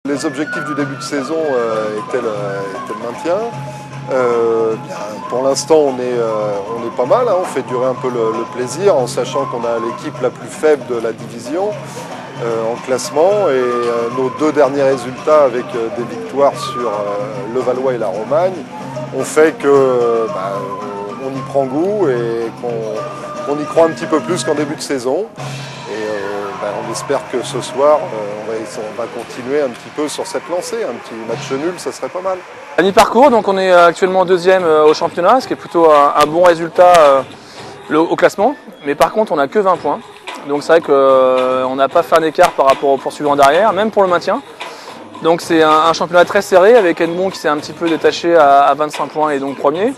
Les objectifs du début de saison étaient le maintien. Pour l'instant, on est pas mal, hein. On fait durer un peu le plaisir en sachant qu'on a l'équipe la plus faible de la division en classement. Et nos deux derniers résultats avec des victoires sur Levallois et la Romagne ont fait que on y prend goût et qu'on y croit un petit peu plus qu'en début de saison. Et on espère que ce soir, on va continuer un petit peu sur cette lancée. Un petit match nul, ça serait pas mal. À mi-parcours, donc on est actuellement deuxième au championnat, ce qui est plutôt un bon résultat au classement. Mais par contre, on n'a que 20 points. Donc c'est vrai qu'on n'a pas fait un écart par rapport aux poursuivants derrière, même pour le maintien. Donc c'est un championnat très serré avec Edmond qui s'est un petit peu détaché à 25 points et donc premier.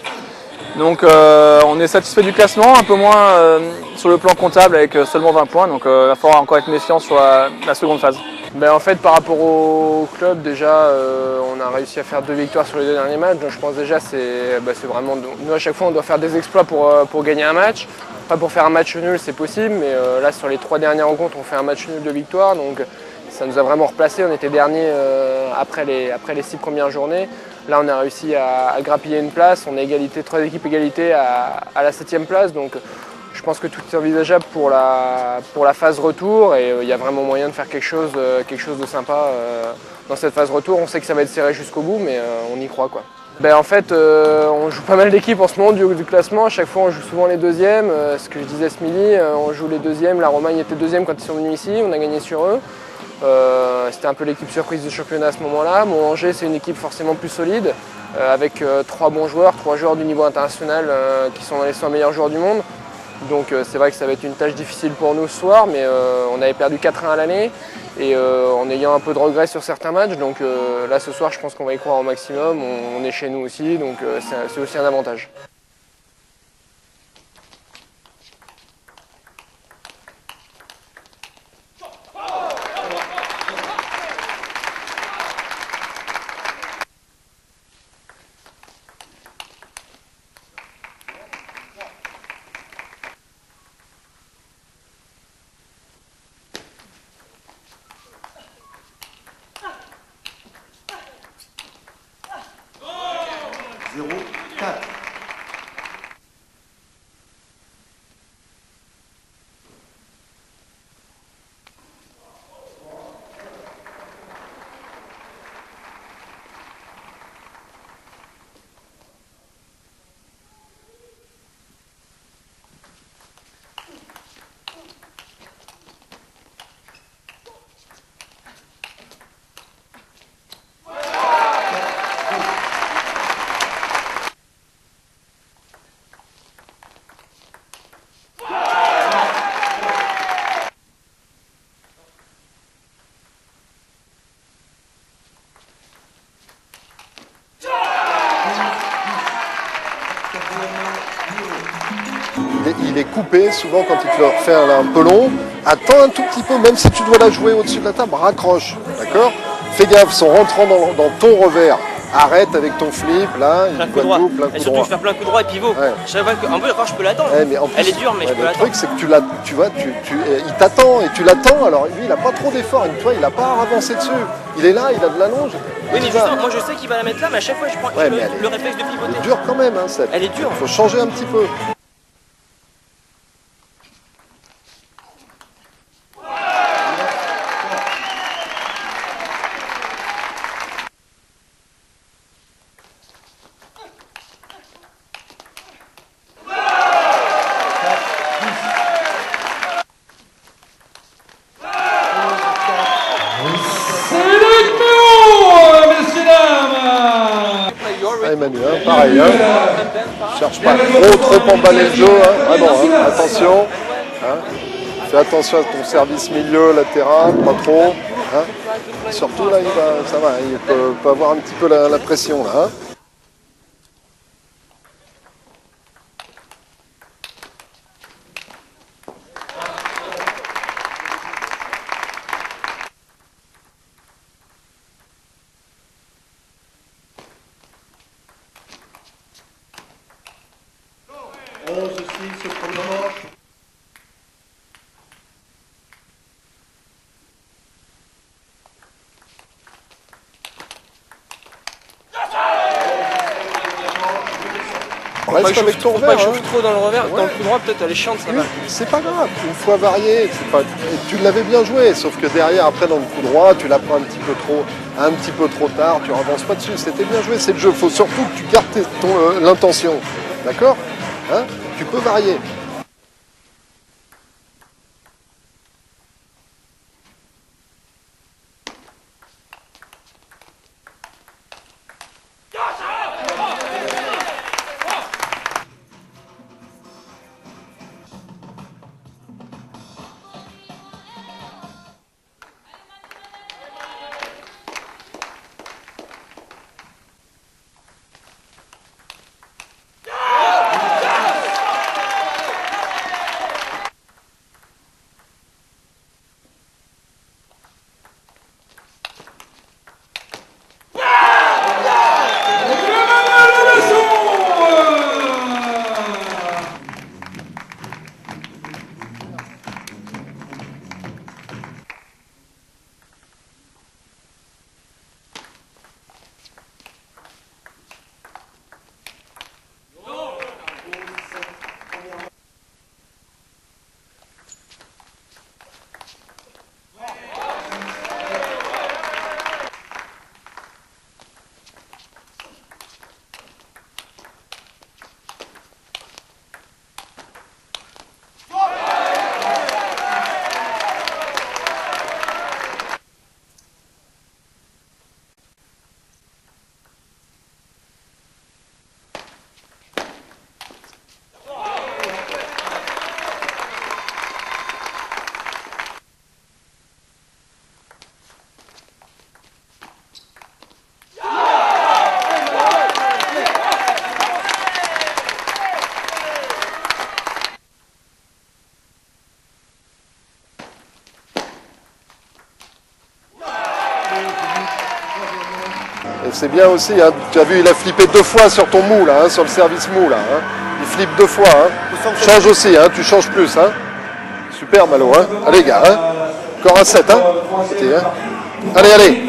Donc on est satisfait du classement, un peu moins sur le plan comptable avec seulement 20 points, donc il va falloir encore être méfiant sur la seconde phase. En fait, par rapport au club, déjà on a réussi à faire 2 victoires sur les 2 derniers matchs, donc je pense déjà c'est vraiment, nous à chaque fois on doit faire des exploits pour gagner un match. Pas pour faire un match nul, c'est possible, mais là sur les 3 dernières rencontres on fait un match nul de victoire, donc ça nous a vraiment replacé. On était dernier après les 6 premières journées. Là, on a réussi à grappiller une place. On a égalité, 3 équipes égalité à la 7e place. Donc, je pense que tout est envisageable pour la phase retour. Et il y a vraiment moyen de faire quelque chose de sympa dans cette phase retour. On sait que ça va être serré jusqu'au bout, mais on y croit, quoi. En fait, on joue pas mal d'équipes en ce moment du classement. À chaque fois, on joue souvent les deuxièmes. Ce que je disais ce midi, on joue les deuxièmes. La Romagne était deuxième quand ils sont venus ici. On a gagné sur eux. C'était un peu l'équipe surprise du championnat à ce moment-là. Angers, c'est une équipe forcément plus solide, avec 3 bons joueurs, 3 joueurs du niveau international qui sont dans les 100 meilleurs joueurs du monde. Donc c'est vrai que ça va être une tâche difficile pour nous ce soir, mais on avait perdu 4-1 à l'aller et en ayant un peu de regret sur certains matchs. Donc là ce soir, je pense qu'on va y croire au maximum. On est chez nous aussi, donc c'est aussi un avantage. Il est coupé, souvent quand il te le refait un peu long. Attends un tout petit peu, même si tu dois la jouer au-dessus de la table, raccroche, d'accord? Fais gaffe, son rentrant dans ton revers. Arrête avec ton flip, là, plein coup droit. Et surtout, je fais plein coup droit et pivot. Ouais. Je savais pas que, en peu, je peux l'attendre. Ouais, elle est dure, mais je peux l'attendre. Le truc, c'est que il t'attend et tu l'attends. Alors lui, il n'a pas trop d'effort. Toi, il n'a pas à avancer dessus. Il est là, il a de la longe. Oui, mais justement, moi je sais qu'il va la mettre là, mais à chaque fois, je prends le réflexe de pivoter. Elle est dure quand même, hein, cette. Elle est dure. Il faut changer un petit peu. Emmanuel, pareil, hein. Cherche pas trop emballer le jeu, hein. Vraiment, hein. Attention, hein. Fais attention à ton service milieu, latéral, pas trop, hein. Surtout là, ça va, il peut avoir un petit peu la pression là, hein. Reste que avec ton faut pas revers. que je chauffe trop dans le revers. Ouais. Dans le coup droit, peut-être elle est chiante, ça Oui, va. c'est pas grave, une fois varié, et tu l'avais bien joué, sauf que derrière, après dans le coup droit, tu la prends un petit peu trop tard, tu avances pas dessus, c'était bien joué, c'est le jeu, il faut surtout que tu gardes l'intention, d'accord, hein? Tu peux varier. Et c'est bien aussi, hein, tu as vu, il a flippé 2 fois sur ton mou, là, hein, sur le service mou, là. Hein. Il flippe 2 fois. Hein. Change aussi, hein, tu changes plus. Hein. Super, Malo. Hein. Allez, gars. Hein. Encore un 7. Hein. Hein. Allez, allez.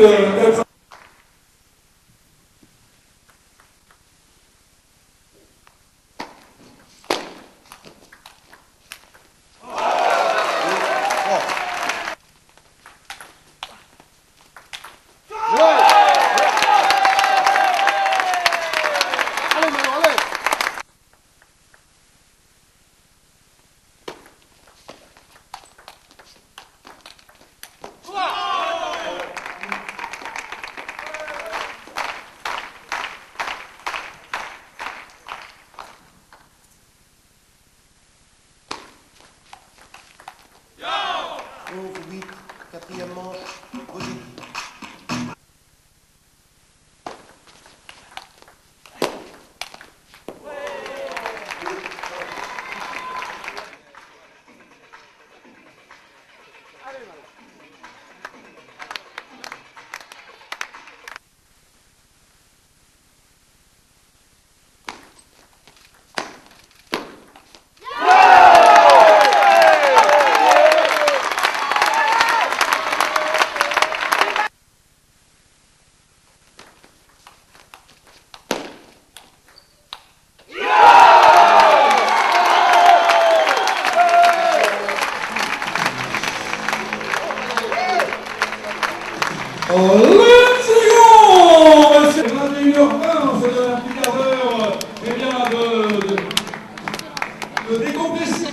Quatrième manche, vos équipes. C'est 21h20, c'est un petit quart d'heure de décompression.